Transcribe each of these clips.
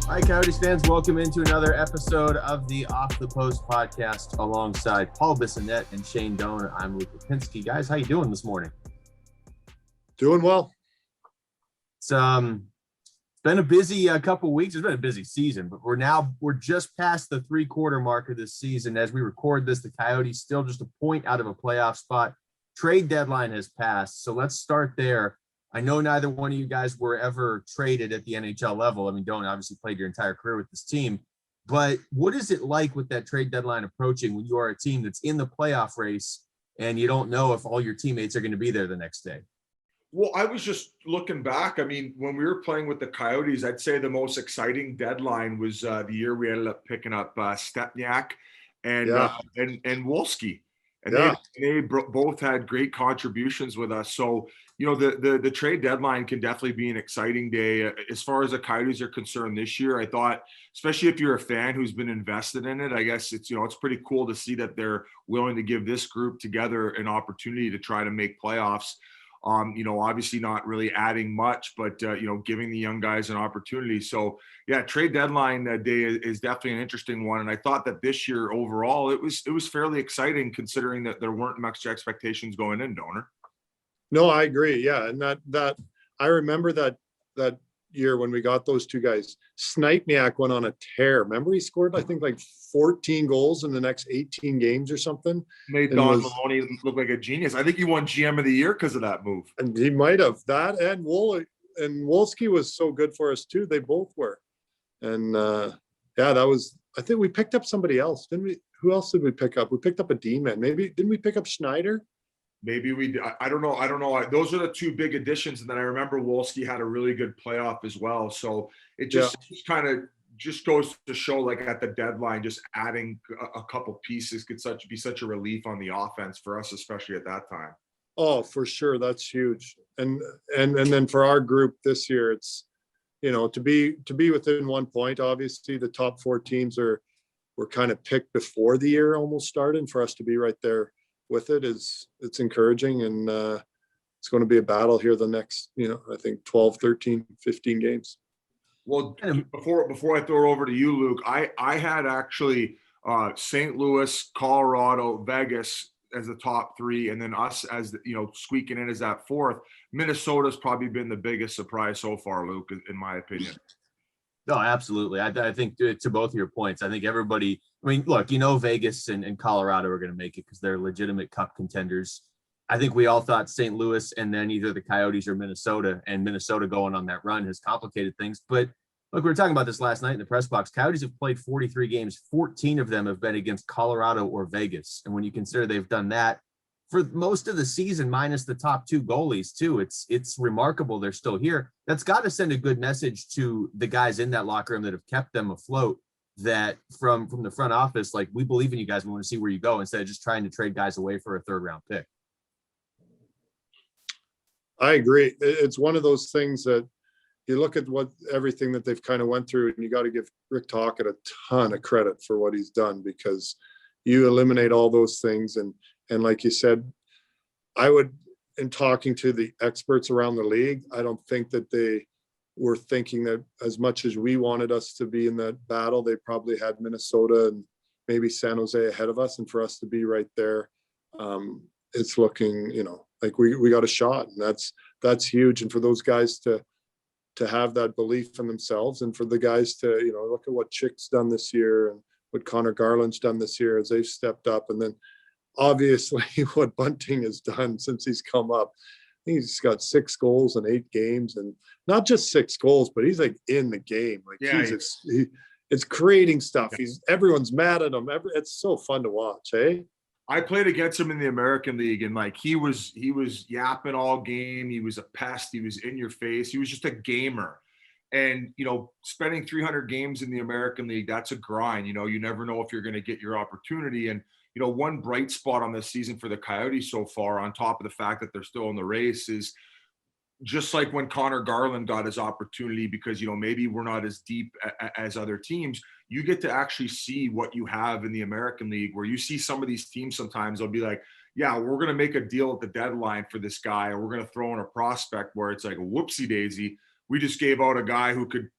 Hi, Coyotes fans. Welcome into another episode of the Off the Post podcast alongside Paul Bissonnette and Shane Doan. I'm Luke Lipinski. Guys, how you doing this morning? Doing well. It's been a busy couple weeks. It's been a busy season, but we're just past the three-quarter mark of this season. As we record this, the Coyotes still just a point out of a playoff spot. Trade deadline has passed, so let's start there. I know neither one of you guys were ever traded at the NHL level. I mean, Doan obviously played your entire career with this team, but what is it like with that trade deadline approaching when you are a team that's in the playoff race and you don't know if all your teammates are going to be there the next day? Well, I was just looking back. I mean, when we were playing with the Coyotes, I'd say the most exciting deadline was the year we ended up picking up Stepniak and Wolski. And they both had great contributions with us. So, you know, the trade deadline can definitely be an exciting day. As far as the Coyotes are concerned this year, I thought, especially if you're a fan who's been invested in it, I guess it's pretty cool to see that they're willing to give this group together an opportunity to try to make playoffs. Obviously not really adding much, but, giving the young guys an opportunity. So, yeah, trade deadline day is definitely an interesting one. And I thought that this year overall, it was fairly exciting considering that there weren't much expectations going in, Doaner. No, I agree. Yeah. And that I remember that year when we got those two guys. Stepniak went on a tear. Remember he scored, I think, like 14 goals in the next 18 games or something. Made Don Maloney look like a genius. I think he won GM of the year because of that move. And he might have. That and Wolski was so good for us too. They both were. And that was, I think we picked up somebody else, didn't we? Who else did we pick up? We picked up a D-man. Maybe didn't we pick up Schneider? Maybe we did. I don't know. Those are the two big additions. And then I remember Wolski had a really good playoff as well. So it just kind of just goes to show, like, at the deadline, just adding a couple pieces could be such a relief on the offense for us, especially at that time. Oh, for sure. That's huge. And then for our group this year, it's, to be within 1 point, obviously the top four teams were kind of picked before the year almost started, and for us to be right there with it's encouraging, and it's going to be a battle here the next, I think 12, 13, 15 games. Well, before I throw it over to you, Luke, I had actually St. Louis, Colorado, Vegas as the top three, and then us as squeaking in as that fourth. Minnesota's probably been the biggest surprise so far, Luke, in my opinion. No, absolutely. I think to both of your points, I think everybody, look, Vegas and Colorado are going to make it because they're legitimate cup contenders. I think we all thought St. Louis and then either the Coyotes or Minnesota, and Minnesota going on that run has complicated things. But look, we were talking about this last night in the press box. Coyotes have played 43 games. 14 of them have been against Colorado or Vegas. And when you consider they've done that for most of the season, minus the top two goalies too, it's remarkable they're still here. That's got to send a good message to the guys in that locker room that have kept them afloat, that from the front office, like, we believe in you guys. We want to see where you go, instead of just trying to trade guys away for a third-round pick. I agree. It's one of those things that you look at everything that they've kind of went through, and you got to give Rick Tocchet a ton of credit for what he's done, because you eliminate all those things. And like you said, in talking to the experts around the league, I don't think that they were thinking that as much as we wanted us to be in that battle, they probably had Minnesota and maybe San Jose ahead of us. And for us to be right there, it's looking, like we got a shot, and that's huge. And for those guys to have that belief in themselves, and for the guys to, look at what Chick's done this year and what Connor Garland's done this year as they've stepped up. And then obviously what Bunting has done since he's come up. He's got 6 goals in 8 games, and not just 6 goals, but he's like in the game. Like, it's creating stuff. Everyone's mad at him. It's so fun to watch. Hey, I played against him in the American League, and like he was yapping all game. He was a pest. He was in your face. He was just a gamer. And, spending 300 games in the American League, that's a grind. You never know if you're going to get your opportunity. And, one bright spot on this season for the Coyotes so far, on top of the fact that they're still in the race, is just like when Connor Garland got his opportunity, because, maybe we're not as deep as other teams, you get to actually see what you have in the American League, where you see some of these teams sometimes they'll be like, yeah, we're going to make a deal at the deadline for this guy, or we're going to throw in a prospect where it's like a whoopsie daisy. we just gave out a guy who could,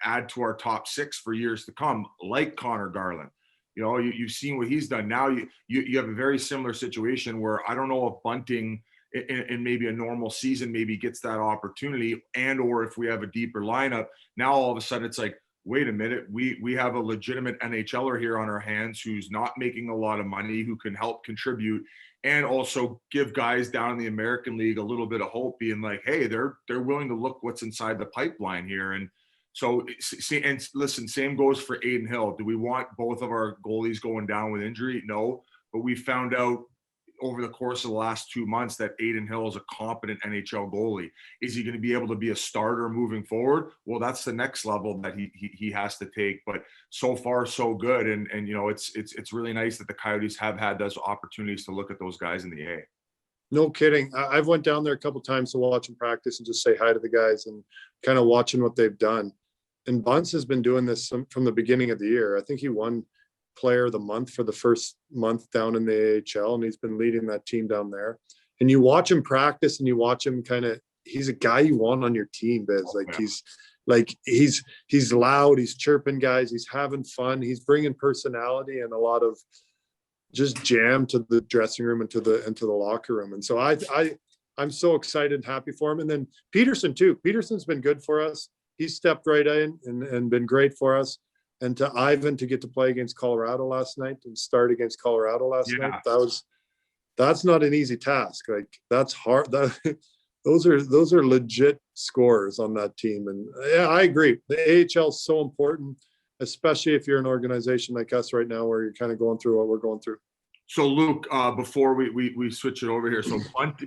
add to our top 6 for years to come, like Connor Garland. You've seen what he's done. Now you have a very similar situation where I don't know if Bunting in maybe a normal season maybe gets that opportunity, and or if we have a deeper lineup. Now all of a sudden it's like, wait a minute, we have a legitimate NHLer here on our hands who's not making a lot of money, who can help contribute and also give guys down in the American League a little bit of hope, being like, hey, they're willing to look what's inside the pipeline here. And so, and listen, same goes for Aiden Hill. Do we want both of our goalies going down with injury? No, but we found out over the course of the last 2 months that Aiden Hill is a competent NHL goalie. Is he going to be able to be a starter moving forward? Well, that's the next level that he has to take. But so far, so good. And it's really nice that the Coyotes have had those opportunities to look at those guys in the A. No kidding. I've went down there a couple of times to watch them practice and just say hi to the guys and kind of watching what they've done. And Bunce has been doing this from the beginning of the year. I think he won Player of the Month for the first month down in the AHL, and he's been leading that team down there. And you watch him practice and you watch him he's a guy you want on your team, Biz. He's loud, he's chirping guys, he's having fun, he's bringing personality and a lot of just jam to the dressing room and to the locker room. And so I'm so excited and happy for him. And then Peterson too. Peterson's been good for us. He's stepped right in and been great for us. And to Ivan to get to play against Colorado last night and start against Colorado last night, that's not an easy task. Like, that's hard. Those are legit scores on that team. And yeah, I agree. The AHL is so important, especially if you're an organization like us right now, where you're kind of going through what we're going through. So Luke, before we switch it over here, so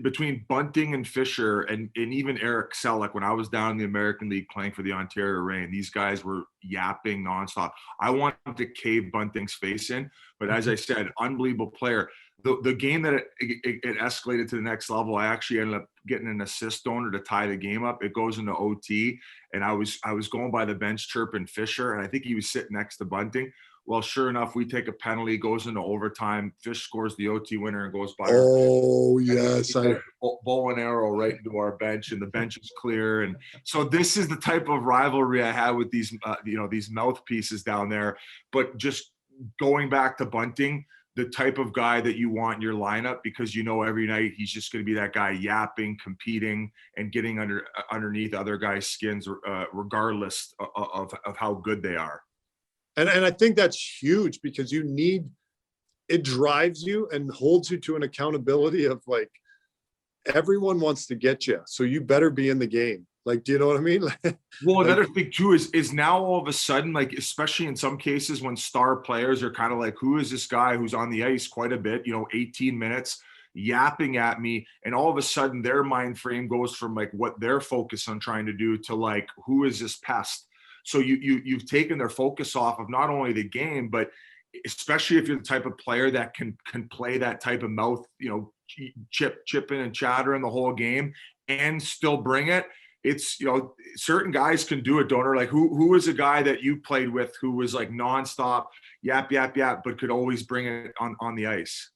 between Bunting and Fischer and even Eric Selleck, when I was down in the American League playing for the Ontario Reign, these guys were yapping nonstop. I wanted to cave Bunting's face in, but as I said, unbelievable player. The game that it escalated to the next level, I actually ended up getting an assist Doaner to tie the game up. It goes into OT, and I was going by the bench chirping Fischer, and I think he was sitting next to Bunting. Well, sure enough, we take a penalty, goes into overtime. Fish scores the OT winner and goes by. Oh, yes. Bow and arrow right into our bench, and the bench is clear. And so this is the type of rivalry I had with these, these mouthpieces down there. But just going back to Bunting, the type of guy that you want in your lineup, because every night he's just going to be that guy yapping, competing, and getting underneath other guys' skins, regardless of how good they are. And I think that's huge, because it drives you and holds you to an accountability of, like, everyone wants to get you, so you better be in the game. Like, do you know what I mean? Well, another thing too is now all of a sudden, like, especially in some cases when star players are kind of like, who is this guy who's on the ice quite a bit, 18 minutes yapping at me, and all of a sudden their mind frame goes from like what they're focused on trying to do to like, who is this pest? So you've taken their focus off of not only the game, but especially if you're the type of player that can play that type of mouth, chipping and chattering the whole game and still bring it. It's, certain guys can do it, Doaner. Like, who was a guy that you played with who was like nonstop yap, but could always bring it on the ice?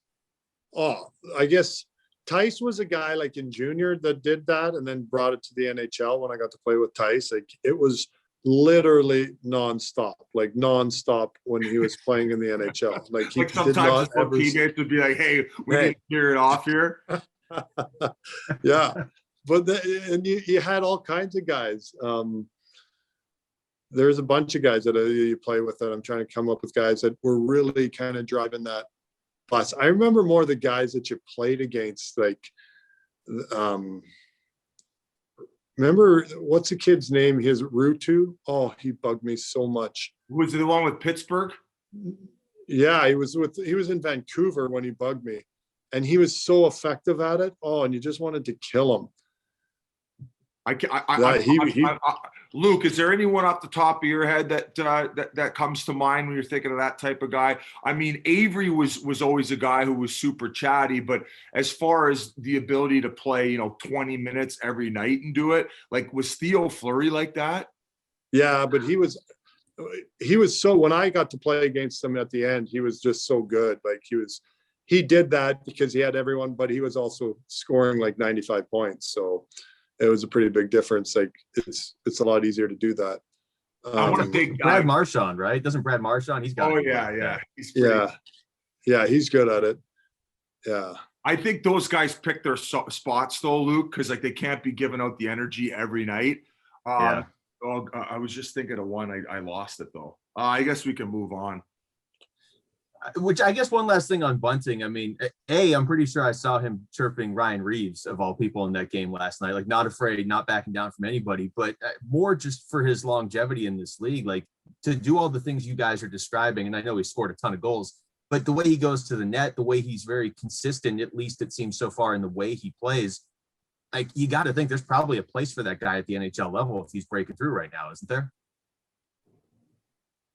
Oh, I guess Tice was a guy like in junior that did that and then brought it to the NHL when I got to play with Tice. Like, it was literally nonstop when he was playing in the NHL. Like, he sometimes teammates would be like, "Hey, we need to clear it off here." Yeah, but you had all kinds of guys. There's a bunch of guys that you play with that I'm trying to come up with guys that were really kind of driving that bus. I remember more the guys that you played against, like, remember, what's the kid's name? His Rutu. Oh, he bugged me so much. Was it the one with Pittsburgh? Yeah, he was in Vancouver when he bugged me, and he was so effective at it. Oh, and you just wanted to kill him. Luke, is there anyone off the top of your head that comes to mind when you're thinking of that type of guy? I mean, Avery was always a guy who was super chatty, but as far as the ability to play, 20 minutes every night and do it, like, was Theo Fleury like that? Yeah, but he was so, when I got to play against him at the end, he was just so good. Like, he did that because he had everyone, but he was also scoring like 95 points. So it was a pretty big difference. Like it's a lot easier to do that. I want a big guy. Brad Marchand, right? Doesn't Brad Marchand? He's got. Oh yeah. Yeah, he's good at it. Yeah. I think those guys pick their spots though, Luke, because like they can't be giving out the energy every night. I was just thinking of one. I lost it though. I guess we can move on. Which I guess one last thing on Bunting. I mean, I'm pretty sure I saw him chirping Ryan Reeves of all people in that game last night. Like, not afraid, not backing down from anybody, but more just for his longevity in this league. Like, to do all the things you guys are describing, and I know he scored a ton of goals, but the way he goes to the net, the way he's very consistent, at least it seems so far in the way he plays, like, you got to think there's probably a place for that guy at the NHL level if he's breaking through right now, isn't there?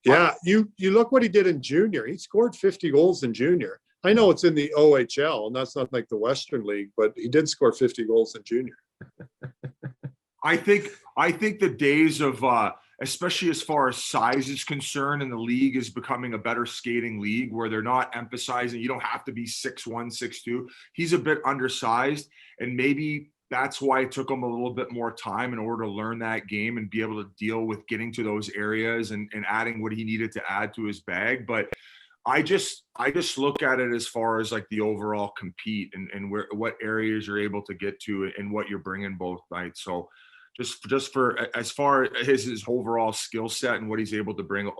Yeah, you look what he did in junior. He scored 50 goals in junior. I know it's in the OHL, and that's not like the Western League, but he did score 50 goals in junior. I think the days of especially as far as size is concerned, and the league is becoming a better skating league where they're not emphasizing you don't have to be 6'1", 6'2". He's a bit undersized, and maybe that's why it took him a little bit more time in order to learn that game and be able to deal with getting to those areas and adding what he needed to add to his bag. But I just look at it as far as like the overall compete and what areas you're able to get to and what you're bringing both nights. So just for as far as his overall skill set and what he's able to bring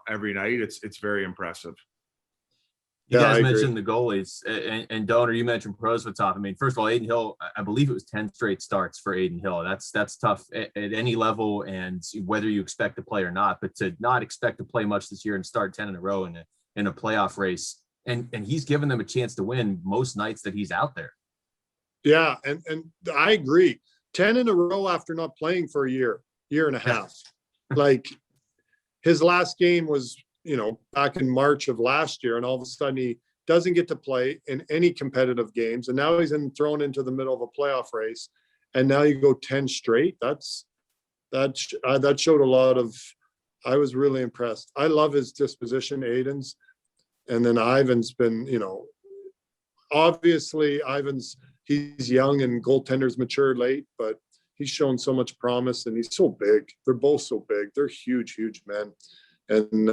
every night, it's very impressive. You guys mentioned the goalies, and Doaner, you mentioned Prosvetov. I mean, first of all, Adin Hill, I believe it was 10 straight starts for Adin Hill. That's tough at any level, and whether you expect to play or not. But to not expect to play much this year and start 10 in a row in a playoff race, and he's given them a chance to win most nights that he's out there. Yeah, and I agree. 10 in a row after not playing for a year and a half. Like, his last game was, back in March of last year, and all of a sudden he doesn't get to play in any competitive games, and now he's thrown into the middle of a playoff race, and now you go 10 straight. That showed a lot of. I was really impressed. I love his disposition, Aiden's, and then Ivan's been, obviously he's young and goaltenders mature late, but he's shown so much promise, and he's so big. They're both so big. They're huge men. And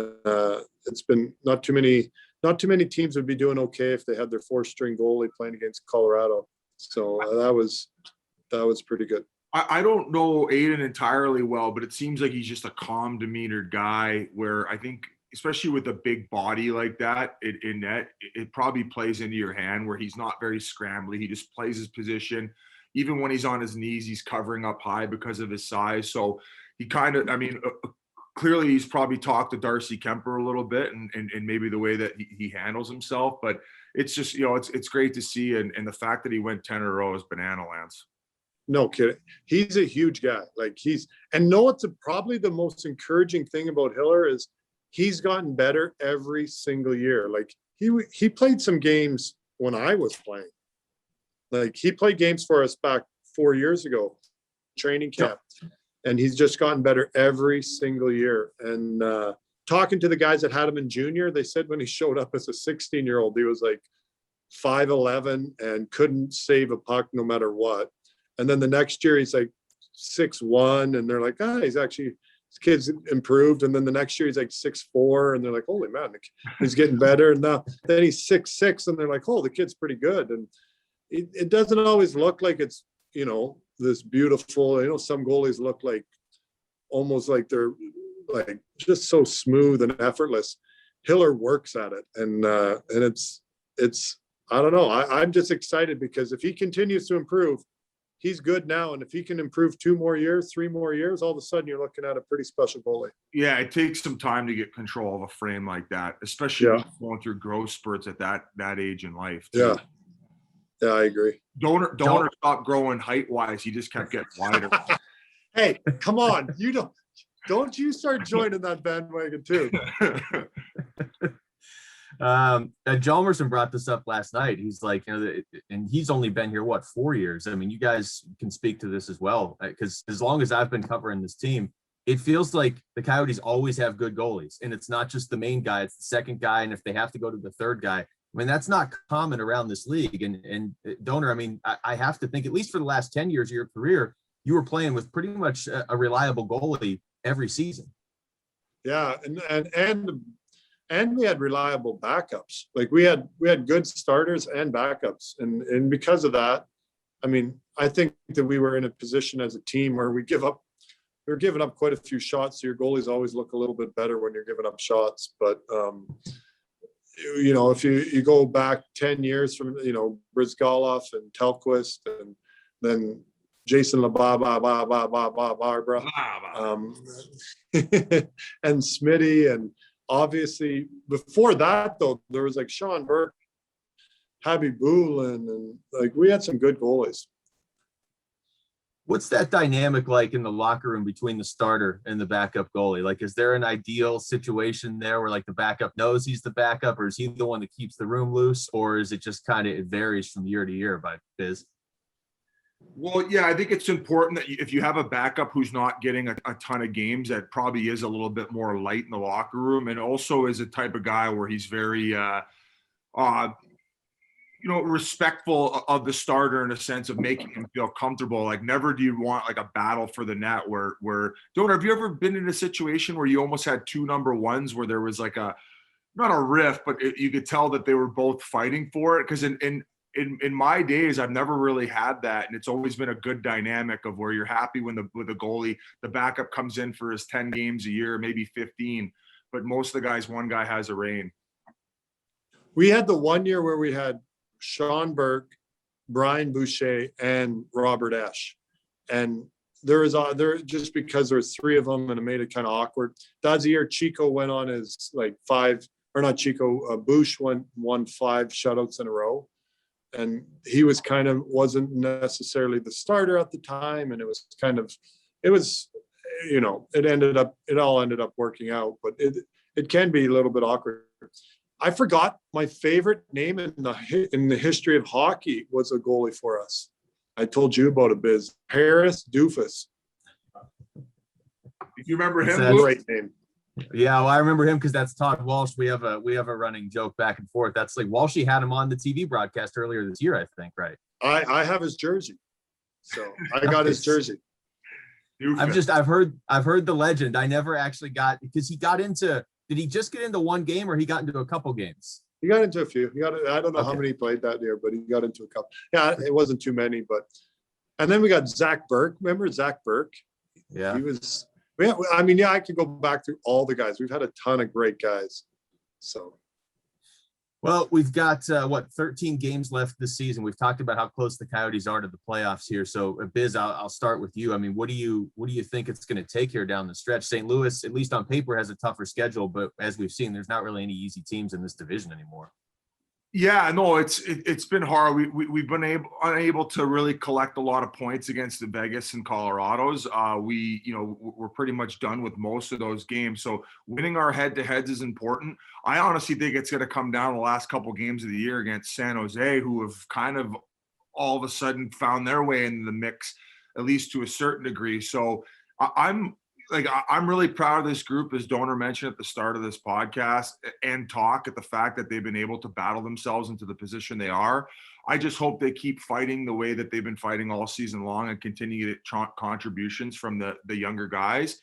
it's been not too many teams would be doing okay if they had their 4-string goalie playing against Colorado. So that was pretty good. I don't know Aiden entirely well, but it seems like he's just a calm demeanored guy where I think, especially with a big body like that in net, it probably plays into your hand where he's not very scrambly. He just plays his position. Even when he's on his knees, he's covering up high because of his size. So he kind of, clearly he's probably talked to Darcy Kemper a little bit and maybe the way that he handles himself, but it's just, it's great to see. And the fact that he went 10 in a row is banana lands. No kidding. He's a huge guy. Like it's probably the most encouraging thing about Hiller is he's gotten better every single year. Like he played some games when I was playing. Like he played games for us back 4 years ago, training camp. And he's just gotten better every single year. And talking to the guys that had him in junior, they said when he showed up as a 16-year-old, he was like 5'11" and couldn't save a puck no matter what. And then the next year he's like 6'1", and they're like, this kid's improved. And then the next year he's like 6'4", and they're like, holy man, he's getting better. And now then he's 6'6", and they're like, oh, the kid's pretty good. And it doesn't always look like it's, this beautiful, some goalies look like almost like they're like just so smooth and effortless. Hiller works at it. And it's, I don't know. I'm just excited because if he continues to improve, he's good now. And if he can improve 2 more years, 3 more years, all of a sudden you're looking at a pretty special goalie. Yeah. It takes some time to get control of a frame like that, especially going through growth spurts at that age in life too. Yeah, I agree. Doaner stopped growing height-wise. He just kept getting wider. Hey, come on. Don't you start joining that bandwagon too. Jalmerson brought this up last night. He's like, and he's only been here, 4 years? I mean, you guys can speak to this as well, because as long as I've been covering this team, it feels like the Coyotes always have good goalies. And it's not just the main guy, it's the second guy. And if they have to go to the third guy, that's not common around this league. And Doaner, I have to think, at least for the last 10 years of your career, you were playing with pretty much a reliable goalie every season. Yeah, and we had reliable backups. Like we had good starters and backups, and because of that, I mean, I think that we were in a position as a team where we were giving up quite a few shots. So your goalies always look a little bit better when you're giving up shots. But you know, if you go back 10 years from, you know, Brizgalov and Telquist and then Jason Barbara, and Smitty, and obviously before that though, there was like Sean Burke, Habby Boolin, and like we had some good goalies. What's that dynamic like in the locker room between the starter and the backup goalie? Like, is there an ideal situation there where like the backup knows he's the backup, or is he the one that keeps the room loose, or is it just kind of, it varies from year to year by Biz? Well, yeah, I think it's important that if you have a backup who's not getting a ton of games, that probably is a little bit more light in the locker room, and also is a type of guy where he's very you know, respectful of the starter in a sense of making him feel comfortable. Like, never do you want like a battle for the net where Doaner, have you ever been in a situation where you almost had two number ones where there was like not a rift, but you could tell that they were both fighting for it? Because in my days, I've never really had that. And it's always been a good dynamic of where you're happy when with the goalie, the backup comes in for his 10 games a year, maybe 15, but most of the guys, one guy has a reign. We had the one year where we had Sean Burke, Brian Boucher, and Robert Esch. And there just because there was three of them and it made it kind of awkward. That's the year Chico went on his like Bush won 5 shutouts in a row. And he was wasn't necessarily the starter at the time. And it was, you know, it all ended up working out, but it can be a little bit awkward. I forgot my favorite name in the history of hockey was a goalie for us. I told you about it, Biz. Harris Doofus. You remember him? That's a great name. Yeah, well, I remember him because that's Todd Walsh. We have a running joke back and forth. That's like Walshy had him on the TV broadcast earlier this year, I think, right? I have his jersey, so I got his jersey. I've heard the legend. I never actually got, because he got into. Did he just get into one game, or he got into a couple games? He got into a few. I don't know how many he played that year, but he got into a couple. Yeah, it wasn't too many, but. And then we got Zach Burke. Remember Zach Burke? Yeah. He was. Yeah, I mean, yeah, I could go back through all the guys. We've had a ton of great guys. So. Well, we've got 13 games left this season. We've talked about how close the Coyotes are to the playoffs here. So, Biz, I'll start with you. I mean, what do you think it's going to take here down the stretch? St. Louis, at least on paper, has a tougher schedule, but as we've seen, there's not really any easy teams in this division anymore. Yeah, no, it's been hard. We've been unable to really collect a lot of points against the Vegas and Colorados. We're pretty much done with most of those games. So winning our head-to-heads is important. I honestly think it's going to come down the last couple games of the year against San Jose, who have kind of all of a sudden found their way into the mix, at least to a certain degree. So I'm really proud of this group, as Doaner mentioned at the start of this podcast, and talk at the fact that they've been able to battle themselves into the position they are. I just hope they keep fighting the way that they've been fighting all season long and continue to get contributions from the younger guys,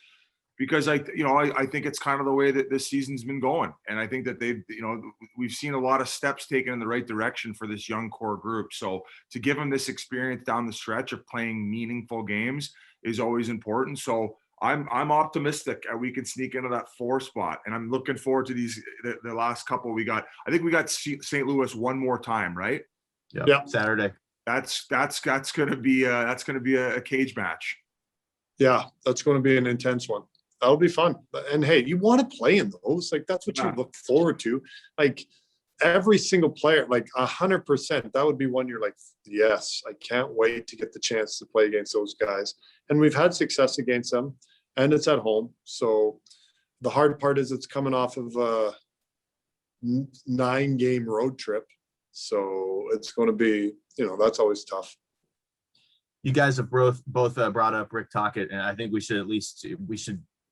because I think it's kind of the way that this season's been going. And I think that we've seen a lot of steps taken in the right direction for this young core group. So to give them this experience down the stretch of playing meaningful games is always important. So I'm optimistic we can sneak into that 4 spot, and I'm looking forward to the last couple we got. I think we got St. Louis one more time, right? Yeah. Saturday. That's going to be a cage match. Yeah, that's going to be an intense one. That'll be fun. And hey, you want to play in those? Like that's what you look forward to. Like every single player, like 100%. That would be one you're like, yes, I can't wait to get the chance to play against those guys. And we've had success against them. And it's at home. So the hard part is it's coming off of a 9-game road trip. So it's going to be, that's always tough. You guys have both brought up Rick Tocchet, and I think we should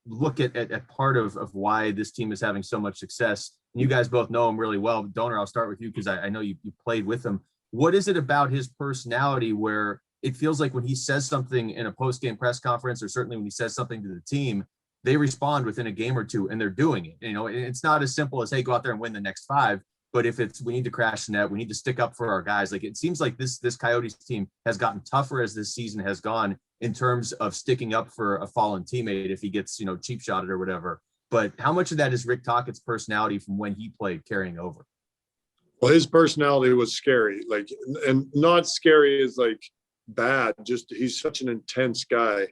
look at part of why this team is having so much success. And you guys both know him really well. Doaner, I'll start with you because I know you played with him. What is it about his personality where it feels like when he says something in a post-game press conference, or certainly when he says something to the team, they respond within a game or two, and they're doing it. You know, it's not as simple as, hey, go out there and win the next 5. But if it's, we need to crash the net, we need to stick up for our guys. Like, it seems like this Coyotes team has gotten tougher as this season has gone in terms of sticking up for a fallen teammate if he gets, you know, cheap shotted or whatever. But how much of that is Rick Tocchet's personality from when he played carrying over? Well, his personality was scary, like, and not scary as like bad, just he's such an intense guy,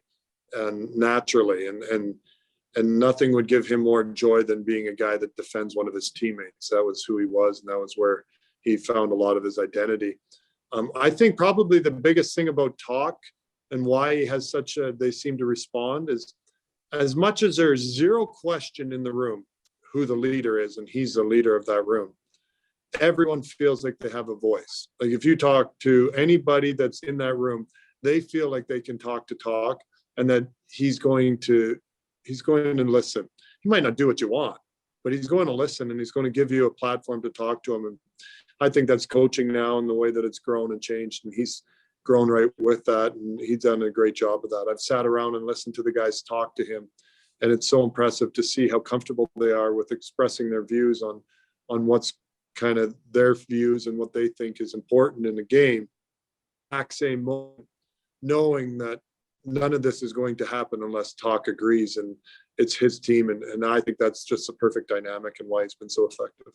and naturally, and nothing would give him more joy than being a guy that defends one of his teammates. That was who he was, and that was where he found a lot of his identity. I think probably the biggest thing about talk and why he has such a, they seem to respond, is as much as there's zero question in the room who the leader is, and he's the leader of that room, everyone feels like they have a voice. Like, if you talk to anybody that's in that room, they feel like they can talk, and that he's going to listen. He might not do what you want, but he's going to listen, and he's going to give you a platform to talk to him. And I think that's coaching now, and the way that it's grown and changed, and he's grown right with that, and he's done a great job of that. I've sat around and listened to the guys talk to him, and it's so impressive to see how comfortable they are with expressing their views on what's kind of their views and what they think is important in the game. Exact same moment, knowing that none of this is going to happen unless Talk agrees, and it's his team, and I think that's just a perfect dynamic and why he's been so effective.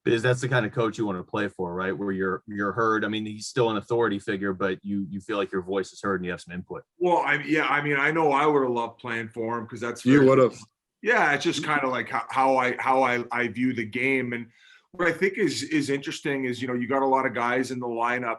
Because that's the kind of coach you want to play for, right? Where you're heard. I mean, he's still an authority figure, but you feel like your voice is heard and you have some input. Well, I mean, I know I would have loved playing for him, because that's You would have. Yeah, it's just kind of like how I view the game. And what I think is interesting is, you know, you got a lot of guys in the lineup,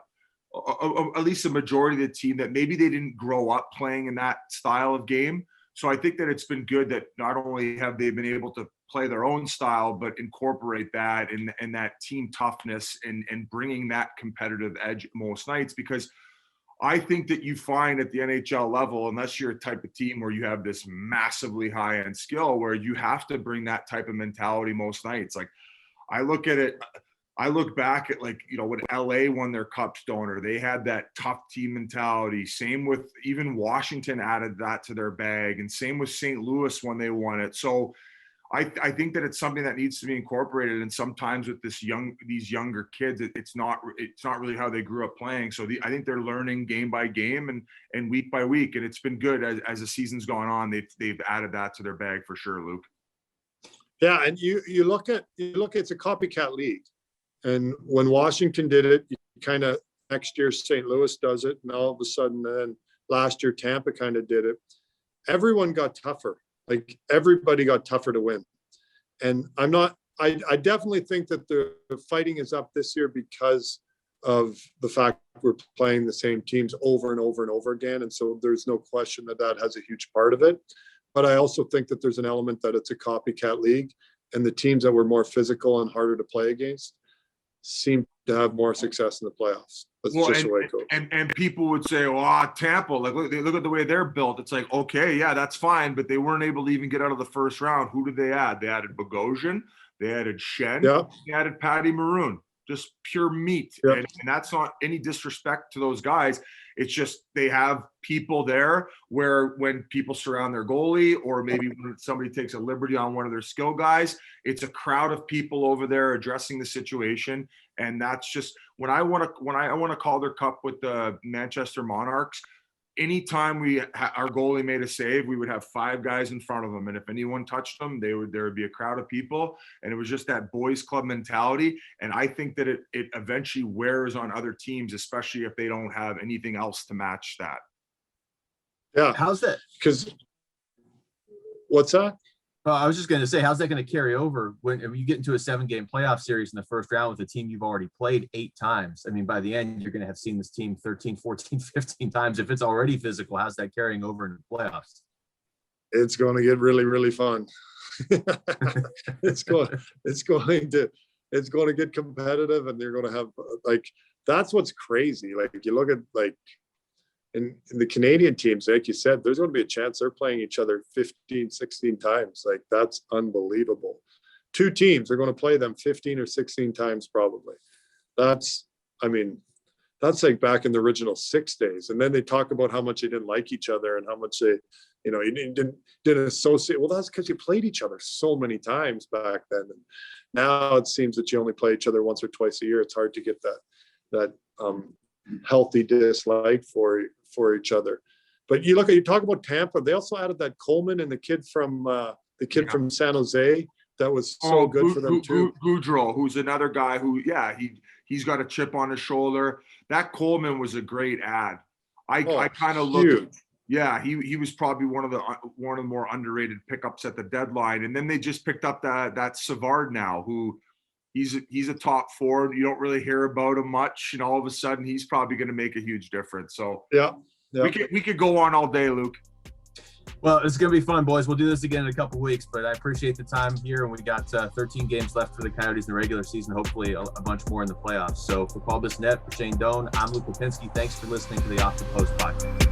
at least the majority of the team, that maybe they didn't grow up playing in that style of game. So I think that it's been good that not only have they been able to play their own style, but incorporate that and that team toughness and bringing that competitive edge most nights. Because I think that you find at the NHL level, unless you're a type of team where you have this massively high-end skill, where you have to bring that type of mentality most nights. Like, I look back at, like, you know, when LA won their cups, Doaner, they had that tough team mentality. Same with even Washington added that to their bag, and same with St. Louis when they won it. So I think that it's something that needs to be incorporated. And sometimes with these younger kids, it's not really how they grew up playing. So I think they're learning game by game and week by week. And it's been good as the season's gone on. They've added that to their bag for sure, Luke. Yeah, and you look at it's a copycat league. And when Washington did it, you kind of, next year St. Louis does it, and all of a sudden, then last year Tampa kind of did it. Everyone got tougher. Like, everybody got tougher to win. And I definitely think that the fighting is up this year because of the fact we're playing the same teams over and over and over again. And so there's no question that has a huge part of it. But I also think that there's an element that it's a copycat league, and the teams that were more physical and harder to play against seem to have more success in the playoffs. That's just the way it goes. And people would say, "Oh, Tampa, like look at the way they're built." It's like, okay, yeah, that's fine, but they weren't able to even get out of the first round. Who did they add? They added Bogosian, they added Shen, they added Patty Maroon. Just pure meat. And that's not any disrespect to those guys. It's just they have people there where when people surround their goalie, or maybe when somebody takes a liberty on one of their skill guys, it's a crowd of people over there addressing the situation. And that's just when I want to call their cup with the Manchester Monarchs. Anytime our goalie made a save, we would have 5 guys in front of them, and if anyone touched them, there would be a crowd of people, and it was just that boys club mentality. And I think that it eventually wears on other teams, especially if they don't have anything else to match that. Yeah, How's that? Because what's that? I was just going to say, how's that going to carry over when you get into a 7-game playoff series in the first round with a team you've already played 8 times? I mean, by the end, you're going to have seen this team 13, 14, 15 times. If it's already physical, how's that carrying over into the playoffs? It's going to get really, really fun. It's going to get competitive, and they're going to have, like, that's what's crazy. Like, you look at, like, in the Canadian teams, like you said, there's going to be a chance they're playing each other 15, 16 times. Like, that's unbelievable. 2 teams are going to play them 15 or 16 times probably. I mean, that's like back in the original 6 days. And then they talk about how much they didn't like each other and how much they, you didn't associate. Well, that's because you played each other so many times back then. And now it seems that you only play each other once or twice a year. It's hard to get that healthy dislike for each other. But you talk about Tampa. They also added that Coleman and the kid from from San Jose. That was so good for them too. Goudreau, who's another guy who, he's got a chip on his shoulder. That Coleman was a great ad. I kind of looked. Yeah, he was probably one of the more underrated pickups at the deadline. And then they just picked up that Savard now, who he's a top forward. You don't really hear about him much, and all of a sudden he's probably going to make a huge difference. So yeah. We could go on all day, Luke. Well, it's going to be fun, boys. We'll do this again in a couple weeks, but I appreciate the time here. And we got 13 games left for the Coyotes in the regular season, hopefully a bunch more in the playoffs. So for Paul Bissonnette, for Shane Doan, I'm Luke Lipinski. Thanks for listening to the Off the Post podcast.